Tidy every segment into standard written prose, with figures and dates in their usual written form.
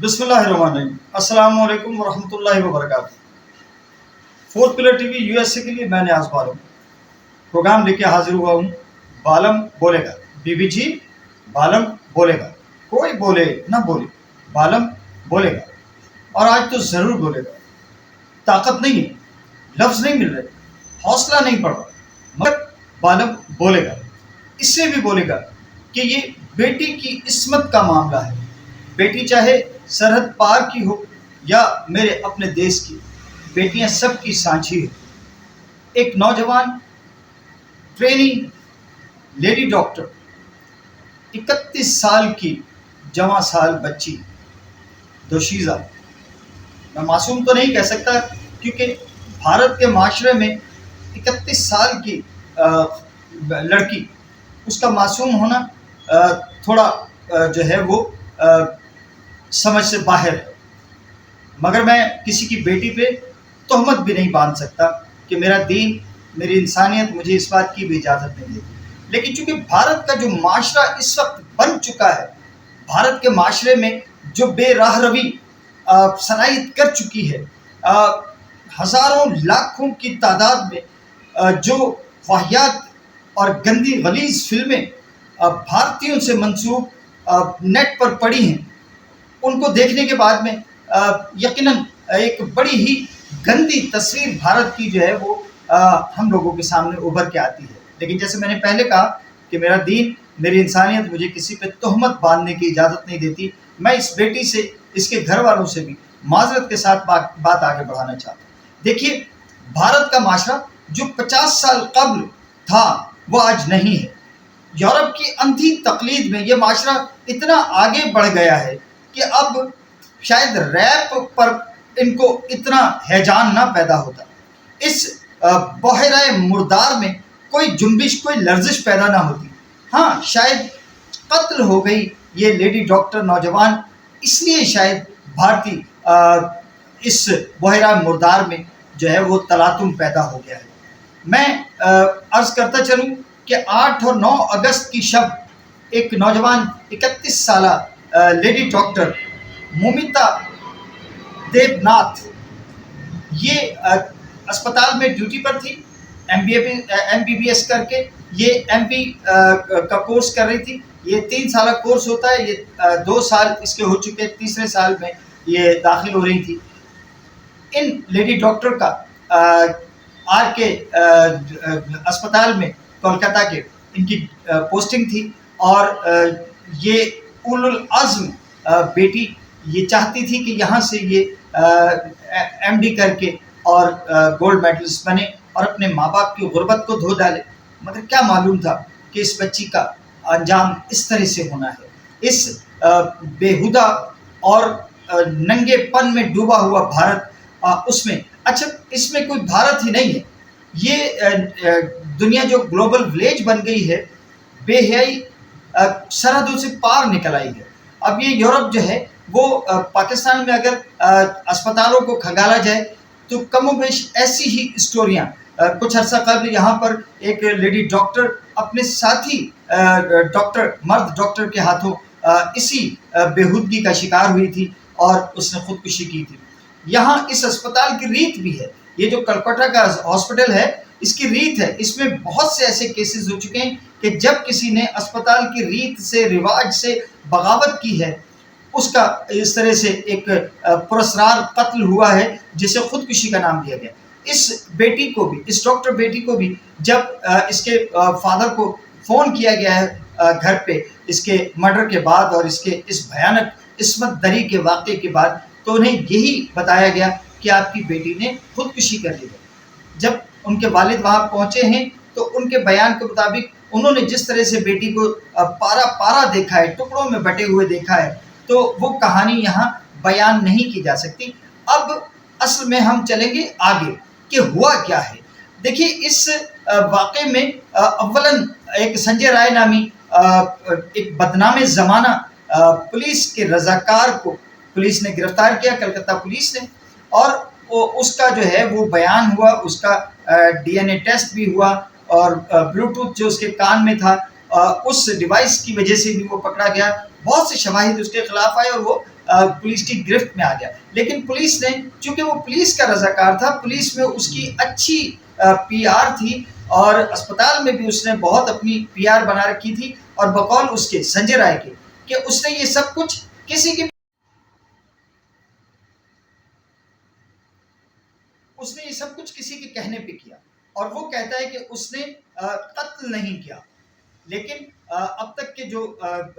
بسم اللہ الرحمن الرحیم۔ السلام علیکم ورحمۃ اللہ وبرکاتہ۔ Fourth pillar T V U S A کے لیے میں نیاز بالم پروگرام لے کے حاضر ہوا ہوں۔ بالم بولے گا، بی بی جی بالم بولے گا، کوئی بولے نہ بولے بالم بولے گا، اور آج تو ضرور بولے گا۔ طاقت نہیں ہے، لفظ نہیں مل رہے، حوصلہ نہیں پڑ رہا، مگر بالم بولے گا۔ اس سے بھی بولے گا کہ یہ بیٹی کی عصمت کا معاملہ ہے۔ بیٹی چاہے سرحد پار کی ہو یا میرے اپنے دیش کی، بیٹیاں سب کی سانچھی ہے۔ ایک نوجوان ٹریننگ لیڈی ڈاکٹر، 31 سال کی جواں سال بچی دوشیزہ، میں معصوم تو نہیں کہہ سکتا کیونکہ بھارت کے معاشرے میں 31 سال کی لڑکی، اس کا معصوم ہونا تھوڑا جو ہے وہ سمجھ سے باہر ہے، مگر میں کسی کی بیٹی پہ تہمت بھی نہیں باندھ سکتا کہ میرا دین، میری انسانیت مجھے اس بات کی بھی اجازت نہیں دیتی۔ لیکن چونکہ بھارت کا جو معاشرہ اس وقت بن چکا ہے، بھارت کے معاشرے میں جو بے راہ روی صلاحیت کر چکی ہے، ہزاروں لاکھوں کی تعداد میں جو واہیات اور گندی غلیظ فلمیں بھارتیوں سے منسوب نیٹ پر پڑی ہیں، ان کو دیکھنے کے بعد میں یقیناً ایک بڑی ہی گندی تصویر بھارت کی جو ہے وہ ہم لوگوں کے سامنے ابھر کے آتی ہے۔ لیکن جیسے میں نے پہلے کہا کہ میرا دین، میری انسانیت مجھے کسی پہ تہمت باندھنے کی اجازت نہیں دیتی۔ میں اس بیٹی سے، اس کے گھر والوں سے بھی معذرت کے ساتھ بات آگے بڑھانا چاہتا ہوں۔ دیکھیے، بھارت کا معاشرہ جو 50 سال قبل تھا وہ آج نہیں ہے۔ یورپ کی اندھی تقلید میں یہ معاشرہ اتنا آگے بڑھ گیا ہے کہ اب شاید ریپ پر ان کو اتنا ہیجان نہ پیدا ہوتا، اس بحیرہ مردار میں کوئی جنبش، کوئی لرزش پیدا نہ ہوتی۔ ہاں، شاید قتل ہو گئی یہ لیڈی ڈاکٹر نوجوان، اس لیے شاید بھارتی اس بحیرہ مردار میں جو ہے وہ تلاطم پیدا ہو گیا ہے۔ میں عرض کرتا چلوں کہ 8 اور 9 اگست کی شب ایک نوجوان 31 سالہ لیڈی ڈاکٹر مومیتا دیو ناتھ، یہ اسپتال میں ڈیوٹی پر تھی، ایم بی بی ایس کر کے یہ ایم بی کا کورس کر رہی تھی۔ یہ 3 سالہ کورس ہوتا ہے، یہ 2 سال اس کے ہو چکے، تیسرے سال میں یہ داخل ہو رہی تھی۔ ان لیڈی ڈاکٹر کا آر کے اسپتال میں کولکتہ کے ان کی پوسٹنگ تھی، اور یہ اول العزم بیٹی یہ چاہتی تھی کہ یہاں سے یہ ایم ڈی کر کے اور گولڈ میڈلسٹ بنے اور اپنے ماں باپ کی غربت کو دھو ڈالے، مگر کیا معلوم تھا کہ اس بچی کا انجام اس طرح سے ہونا ہے۔ اس بےہودہ اور ننگے پن میں ڈوبا ہوا بھارت، اس میں اچھا اس میں کوئی بھارت ہی نہیں ہے، یہ دنیا جو گلوبل ولیج بن گئی ہے، بے حیائی سرحدوں سے پار نکل آئی ہے۔ اب یہ یورپ جو ہے وہ پاکستان میں اگر اسپتالوں کو کھنگالا جائے تو کم و بیش ایسی ہی اسٹوریاں، کچھ عرصہ قبل یہاں پر ایک لیڈی ڈاکٹر اپنے ساتھی ڈاکٹر، مرد ڈاکٹر کے ہاتھوں اسی بےہودگی کا شکار ہوئی تھی اور اس نے خودکشی کی تھی۔ یہاں اس اسپتال کی ریت بھی ہے، یہ جو کلکتہ کا ہاسپٹل ہے اس کی ریت ہے، اس میں بہت سے ایسے کیسز ہو چکے ہیں کہ جب کسی نے اسپتال کی ریت سے، رواج سے بغاوت کی ہے، اس کا اس طرح سے ایک پراسرار قتل ہوا ہے جسے خودکشی کا نام دیا گیا۔ اس بیٹی کو بھی، اس ڈاکٹر بیٹی کو بھی جب اس کے فادر کو فون کیا گیا ہے گھر پہ اس کے مرڈر کے بعد اور اس کے اس بھیانک عصمت دری کے واقعے کے بعد، تو انہیں یہی بتایا گیا کہ آپ کی بیٹی نے خودکشی کر لی ہے۔ جب ان کے والد وہاں پہنچے ہیں تو ان کے بیان کے مطابق انہوں نے جس طرح سے بیٹی کو پارا پارا دیکھا ہے، ٹکڑوں میں بٹے ہوئے دیکھا ہے، تو وہ کہانی یہاں بیان نہیں کی جا سکتی۔ اب اصل میں ہم چلیں گے آگے کہ ہوا کیا ہے۔ دیکھیے، اس واقعے میں اولاً ایک سنجے رائے نامی ایک بدنام زمانہ پولیس کے رضاکار کو پولیس نے گرفتار کیا، کلکتہ پولیس نے، اور اس کا جو ہے وہ بیان ہوا، اس کا ڈی این اے ٹیسٹ بھی ہوا، اور بلوٹوتھ جو اس کے کان میں تھا اس ڈیوائس کی وجہ سے بھی وہ پکڑا گیا۔ بہت سے شواہد اس کے خلاف آئے اور وہ پولیس کی گرفت میں آ گیا. لیکن پولیس نے، چونکہ وہ پولیس کا رضاکار تھا، پولیس میں اس کی اچھی پی آر تھی اور اسپتال میں بھی اس نے بہت اپنی پی آر بنا رکھی تھی. اور بقول اس کے سنجے رائے کے کہ اس نے یہ سب کچھ کسی کی اس نے یہ سب کچھ کسی کے کہنے پہ کیا، اور وہ کہتا ہے کہ اس نے قتل نہیں کیا. لیکن اب تک کے جو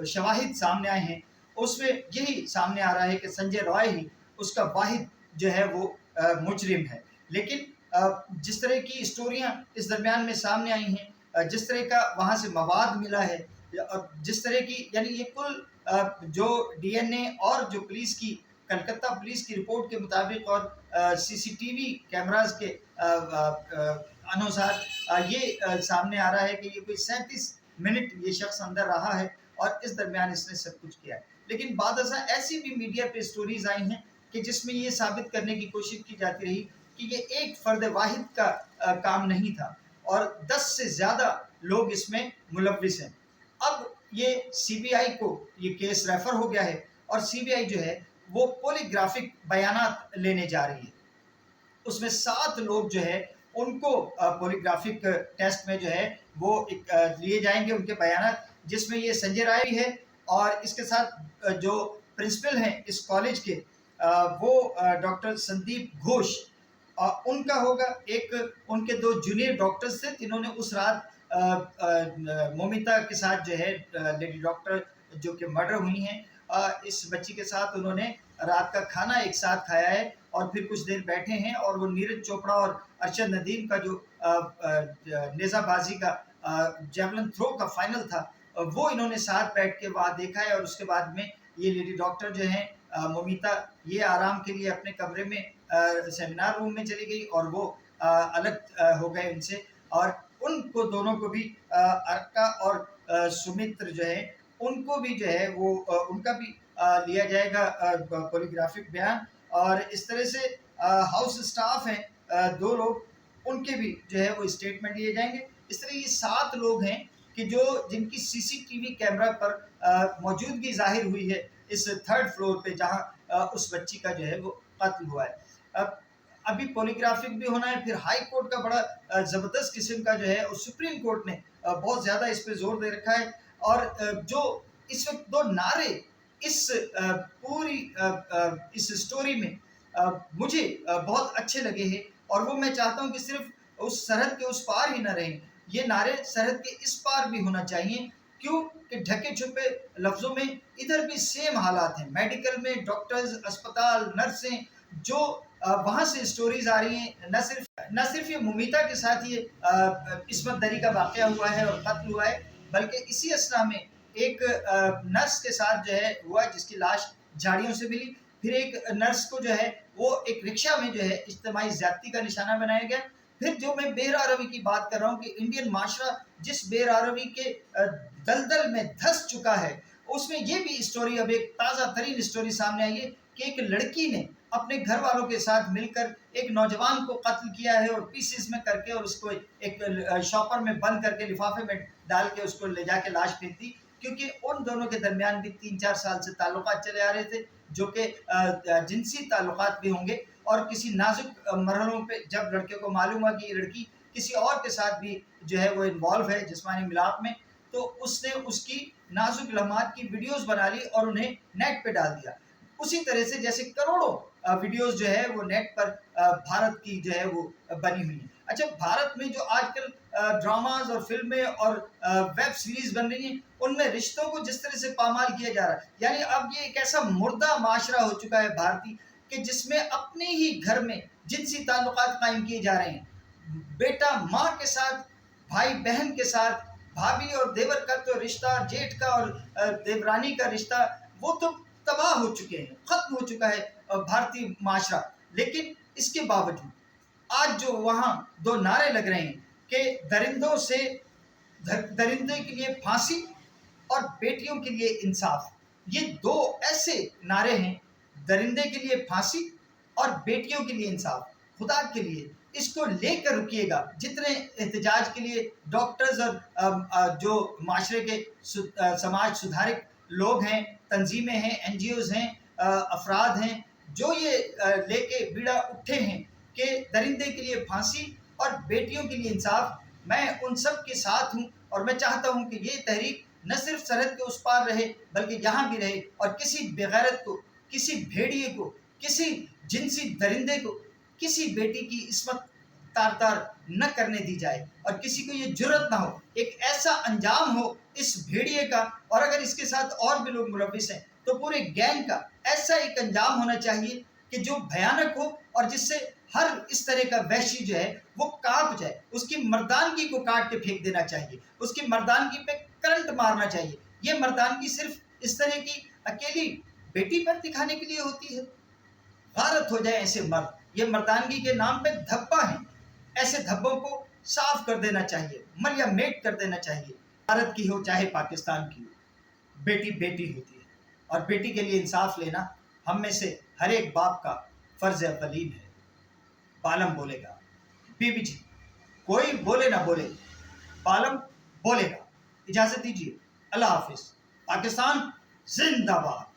شواہد سامنے آئے ہیں اس میں یہی سامنے آ رہا ہے کہ سنجے رائے ہی اس کا واحد جو ہے وہ مجرم ہے. لیکن جس طرح کی اسٹوریاں اس درمیان میں سامنے آئی ہیں، جس طرح کا وہاں سے مواد ملا ہے، اور جس طرح کی، یعنی یہ کل جو ڈی این اے اور جو پولیس کی، کلکتہ پولیس کی رپورٹ کے مطابق اور سی سی ٹی وی کیمراز کے انوسار یہ سامنے آ رہا ہے کہ یہ کوئی 37 منٹ یہ شخص اندر رہا ہے اور اس درمیان اس نے سب کچھ کیا ہے. لیکن بعد ازاں ایسی بھی میڈیا پہ سٹوریز آئی ہیں کہ جس میں یہ ثابت کرنے کی کوشش کی جاتی رہی کہ یہ ایک فرد واحد کا کام نہیں تھا اور 10 سے زیادہ لوگ اس میں ملوث ہیں. اب یہ سی بی آئی کو یہ کیس ریفر ہو گیا ہے اور سی بی آئی جو ہے وہ پولی گرافک بیانات لینے جا رہی ہے. اس میں 7 لوگ جو ہے ان کو پولی گرافک ٹیسٹ میں جو ہے وہ لیے جائیں گے ان کے بیانات، جس میں یہ سنجے رائے بھی ہے اور اس کے ساتھ جو پرنسپل ہیں اس کالج کے وہ ڈاکٹر سندیپ گھوش ان کا ہوگا. ایک ان کے 2 جونیئر ڈاکٹرز تھے جنہوں نے اس رات مومیتا کے ساتھ جو ہے لیڈی ڈاکٹر جو کہ مرڈر ہوئی ہیں، اس بچی کے ساتھ انہوں نے رات کا کھانا ایک ساتھ کھایا ہے اور پھر کچھ دیر بیٹھے ہیں. اور وہ نیرج چوپڑا اور ارشد ندیم کا جو نیزہ بازی کا جیولن تھرو کا فائنل تھا وہ انہوں نے ساتھ بیٹھ کے وہاں دیکھا ہے. اور اس کے بعد میں یہ لیڈی ڈاکٹر جو ہیں مومیتا یہ آرام کے لیے اپنے کمرے میں سیمینار روم میں چلی گئی اور وہ الگ ہو گئے ان سے. اور ان کو دونوں کو بھی ارکا اور سمتر جو ہے ان کو بھی جو ہے وہ ان کا بھی لیا جائے گا پولی گرافک بیان. اور اس طرح سے ہاؤس اسٹاف ہیں 2 لوگ، ان کے بھی جو ہے وہ اسٹیٹمنٹ لیے جائیں گے. اس طرح یہ 7 لوگ ہیں کہ جو جن کی سی سی ٹی وی کیمرہ پر موجودگی ظاہر ہوئی ہے اس 3rd فلور پہ جہاں اس بچی کا جو ہے وہ قتل ہوا ہے. ابھی پولی گرافک بھی ہونا ہے. پھر ہائی کورٹ کا بڑا زبردست قسم کا جو ہے اور سپریم کورٹ نے بہت زیادہ اس پہ زور دے رکھا ہے. اور جو اس وقت 2 نعرے اس پوری اس سٹوری میں مجھے بہت اچھے لگے ہیں اور وہ میں چاہتا ہوں کہ صرف اس سرحد کے اس پار ہی نہ رہیں، یہ نعرے سرحد کے اس پار بھی ہونا چاہیے. کیوں کہ ڈھکے چھپے لفظوں میں ادھر بھی سیم حالات ہیں. میڈیکل میں ڈاکٹرز، اسپتال، نرسیں، جو وہاں سے سٹوریز آ رہی ہیں. نہ صرف یہ مومیتا کے ساتھ یہ عصمت دری کا واقعہ ہوا ہے اور قتل ہوا ہے، بلکہ اسی اسنا میں ایک نرس کے ساتھ جو ہے ہوا جس کی لاش جھاڑیوں سے ملی. پھر ایک نرس کو جو ہے وہ ایک رکشہ میں جو ہے اجتماعی زیادتی کا نشانہ بنایا گیا. پھر جو میں بے روی کی بات کر رہا ہوں کہ انڈین معاشرہ جس بے روی کے دلدل میں دھس چکا ہے، اس میں یہ بھی اسٹوری اب ایک تازہ ترین اسٹوری سامنے آئی ہے کہ ایک لڑکی نے اپنے گھر والوں کے ساتھ مل کر ایک نوجوان کو قتل کیا ہے اور پیسز میں کر کے اور اس کو ایک شاپر میں بند کر کے لفافے میں ڈال کے اس کو لے جا کے لاش پھینک دی. کیونکہ ان دونوں کے درمیان بھی 3-4 سال سے تعلقات چلے آ رہے تھے جو کہ جنسی تعلقات بھی ہوں گے. اور کسی نازک مرحلوں پہ جب لڑکے کو معلوم ہوا کہ یہ لڑکی کسی اور کے ساتھ بھی جو ہے وہ انوالو ہے جسمانی ملاپ میں، تو اس نے اس کی نازک لمحات کی ویڈیوز بنا لی اور انہیں نیٹ پہ ڈال دیا. اسی طرح سے جیسے کروڑوں ویڈیوز جو ہے وہ نیٹ پر بھارت کی جو ہے وہ بنی ہوئی ہیں. اچھا، بھارت میں جو آج کل ڈراماز اور فلمیں اور ویب سیریز بن رہی ہیں ان میں رشتوں کو جس طرح سے پامال کیا جا رہا ہے، یعنی اب یہ ایک ایسا مردہ معاشرہ ہو چکا ہے بھارتی کہ جس میں اپنے ہی گھر میں جنسی تعلقات قائم کیے جا رہے ہیں. بیٹا ماں کے ساتھ، بھائی بہن کے ساتھ، بھابھی اور دیور کا تو رشتہ، جیٹھ کا اور دیورانی کا رشتہ وہ تو تباہ ہو چکے ہیں، ختم ہو چکا ہے بھارتی معاشرہ. لیکن اس کے باوجود آج جو وہاں 2 نعرے لگ رہے ہیں کہ درندوں سے درندے کے لیے پھانسی اور بیٹیوں کے لیے انصاف، یہ 2 ایسے نعرے ہیں، درندے کے لیے پھانسی اور بیٹیوں کے لیے انصاف. خدا کے لیے اس کو لے کر رکیے گا. جتنے احتجاج کے لیے ڈاکٹرز اور جو معاشرے کے سماج سدھارک لوگ ہیں، تنظیمیں ہیں، NGOs ہیں، افراد ہیں جو یہ لے کے بیڑا اٹھے ہیں کہ درندے کے لیے پھانسی اور بیٹیوں کے لیے انصاف، میں ان سب کے ساتھ ہوں، اور میں چاہتا ہوں کہ یہ تحریک نہ صرف سرحد کے اس پار رہے بلکہ یہاں بھی رہے، اور کسی بغیرت کو، کسی بھیڑیے کو، کسی جنسی درندے کو، کسی بیٹی کی عصمت تار نہ کرنے دی جائے، اور کسی کو یہ جرت نہ ہو، ایک ایسا انجام ہو اس بھیڑیے کا، اور اگر اس کے ساتھ اور بھی لوگ ملوث ہیں تو پورے گینگ کا ایسا ایک انجام ہونا چاہیے کہ جو بھیانک ہو، اور جس سے ہر اس طرح کا وحشی جو ہے وہ کانپ جائے، اس کی مردانگی کو کاٹ کے پھینک دینا چاہیے، اس کی مردانگی پہ کرنٹ مارنا چاہیے۔ یہ مردانگی صرف اس طرح کی اکیلی بیٹی پر دکھانے کے لیے ہوتی ہے؟ غارت ہو جائے ایسے مرد، یہ مردانگی کے نام پہ دھبا ہیں، ایسے دھبوں کو صاف کر دینا چاہیے، ملیا میٹ کر دینا چاہیے۔ بھارت کی ہو چاہے پاکستان کی ہو، بیٹی بیٹی ہوتی ہے، اور بیٹی کے لیے انصاف لینا ہم میں سے ہر ایک باپ کا فرض اولین ہے۔ بالم بولے گا، بی بی جی کوئی بولے نہ بولے، بالم بولے گا۔ اجازت دیجیے، اللہ حافظ۔ پاکستان زندہ باد۔